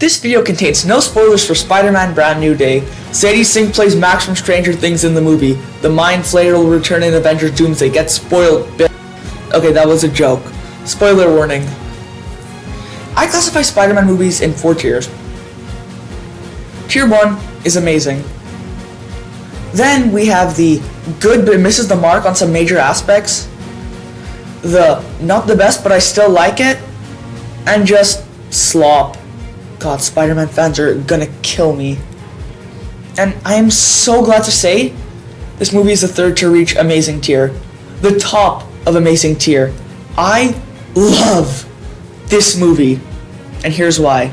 This video contains no spoilers for Spider-Man Brand New Day. Sadie Sink plays Max from Stranger Things in the movie. The Mind Flayer will return in Avengers Doomsday. Get spoiled, Okay, that was a joke. Spoiler warning. I classify Spider-Man movies in 4 tiers. Tier 1 is amazing. Then we have the good but misses the mark on some major aspects. The not the best but I still like it. And just slop. God, Spider-Man fans are gonna kill me. And I am so glad to say, this movie is the third to reach amazing tier. The top of amazing tier. I love this movie. And here's why.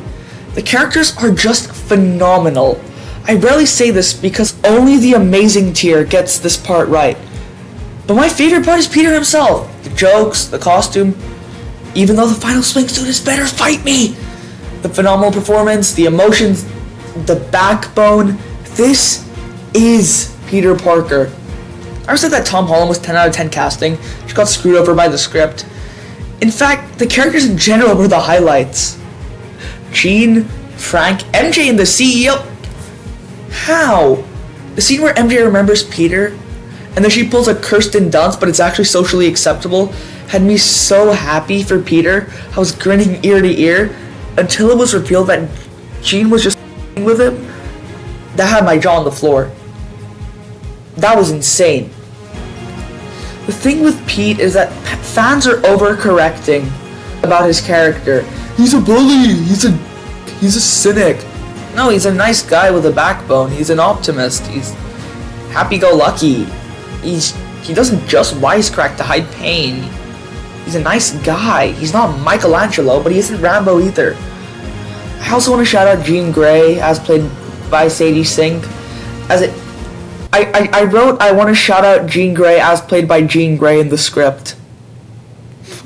The characters are just phenomenal. I rarely say this because only the amazing tier gets this part right. But my favorite part is Peter himself. The jokes, the costume. Even though the final swing suit is better, fight me! The phenomenal performance, the emotions, the backbone. This is Peter Parker. I said that Tom Holland was 10 out of 10 casting. She got screwed over by the script. In fact, the characters in general were the highlights. Jean, Frank, MJ, and the CEO. How? The scene where MJ remembers Peter, and then she pulls a Kirsten Dunst, but it's actually socially acceptable, had me so happy for Peter. I was grinning ear to ear until it was revealed that Jean was just with him. That had my jaw on the floor. That was insane. The thing with Pete is that fans are overcorrecting about his character. He's a bully. He's a cynic. No, he's a nice guy with a backbone. He's an optimist. He's happy-go-lucky. He doesn't just wisecrack to hide pain. He's a nice guy. He's not Michelangelo, but he isn't Rambo either. I also want to shout out Jean Grey, as played by Sadie Sink. I wrote I want to shout out Jean Grey as played by Jean Grey in the script.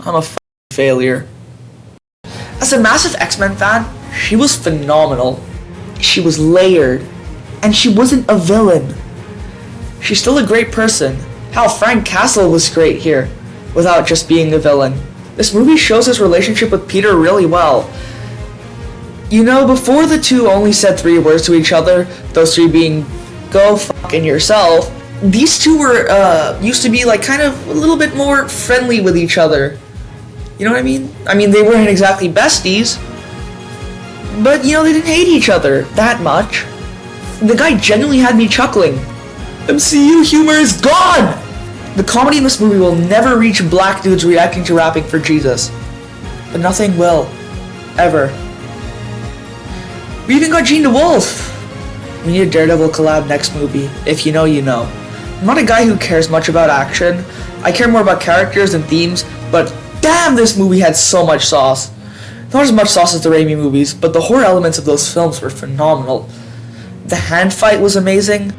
I'm a failure. As a massive X-Men fan, she was phenomenal. She was layered, and she wasn't a villain. She's still a great person. Hell, Frank Castle was great here, without just being a villain. This movie shows his relationship with Peter really well. You know, before the two only said 3 words to each other, those 3 being, go fucking yourself, these two were, used to be like kind of a little bit more friendly with each other. You know what I mean? I mean, they weren't exactly besties, but you know, they didn't hate each other that much. The guy genuinely had me chuckling. MCU humor is gone! The comedy in this movie will never reach black dudes reacting to rapping for Jesus. But nothing will. Ever. We even got Jean DeWolf. We need a Daredevil collab next movie. If you know, you know. I'm not a guy who cares much about action. I care more about characters and themes, but damn, this movie had so much sauce. Not as much sauce as the Raimi movies, but the horror elements of those films were phenomenal. The hand fight was amazing.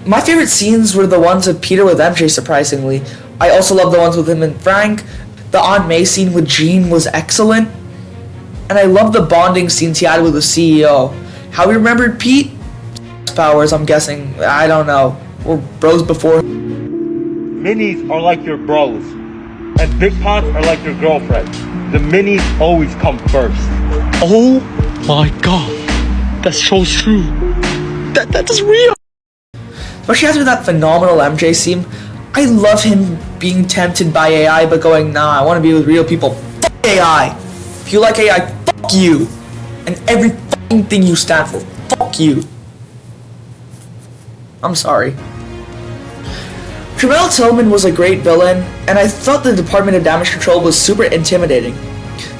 My favorite scenes were the ones of Peter with MJ, surprisingly. I also love the ones with him and Frank. The Aunt May scene with Jean was excellent. And I love the bonding scenes he had with the CEO. How he remembered Pete? Powers, I'm guessing. I don't know. We're bros before. Minis are like your bros. And big pots are like your girlfriend. The minis always come first. Oh my god. That's so true. That is real. Especially after that phenomenal MJ scene, I love him being tempted by AI but going, nah, I want to be with real people. Fuck AI. If you like AI, fuck you. And every fucking thing you stand for, fuck you. I'm sorry. Tramell Tillman was a great villain, and I thought the Department of Damage Control was super intimidating.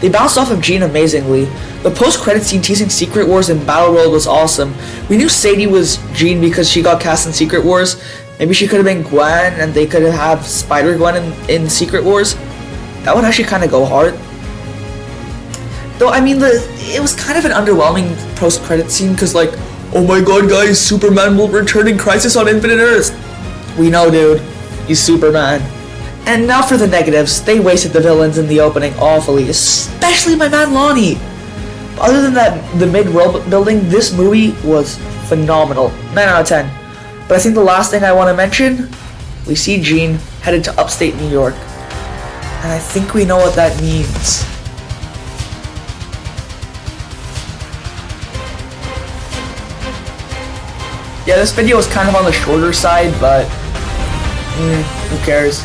They bounced off of Jean amazingly. The post-credit scene teasing Secret Wars in Battleworld was awesome. We knew Sadie was Jean because she got cast in Secret Wars. Maybe she could have been Gwen, and they could have Spider-Gwen in Secret Wars. That would actually kind of go hard. Though, I mean, it was kind of an underwhelming post-credit scene because, like, oh my god, guys, Superman will return in Crisis on Infinite Earths. We know, dude. He's Superman. And now for the negatives. They wasted the villains in the opening awfully, especially my man Lonnie. Other than that, the mid-world building, this movie was phenomenal. 9 out of 10. But I think the last thing I want to mention, we see Jean headed to upstate New York. And I think we know what that means. Yeah, this video was kind of on the shorter side, but who cares?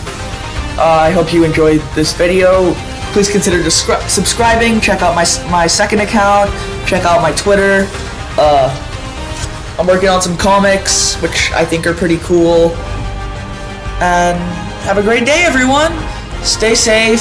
I hope you enjoyed this video. Please consider subscribing. Check out my second account. Check out my Twitter. I'm working on some comics, which I think are pretty cool. And have a great day, everyone. Stay safe.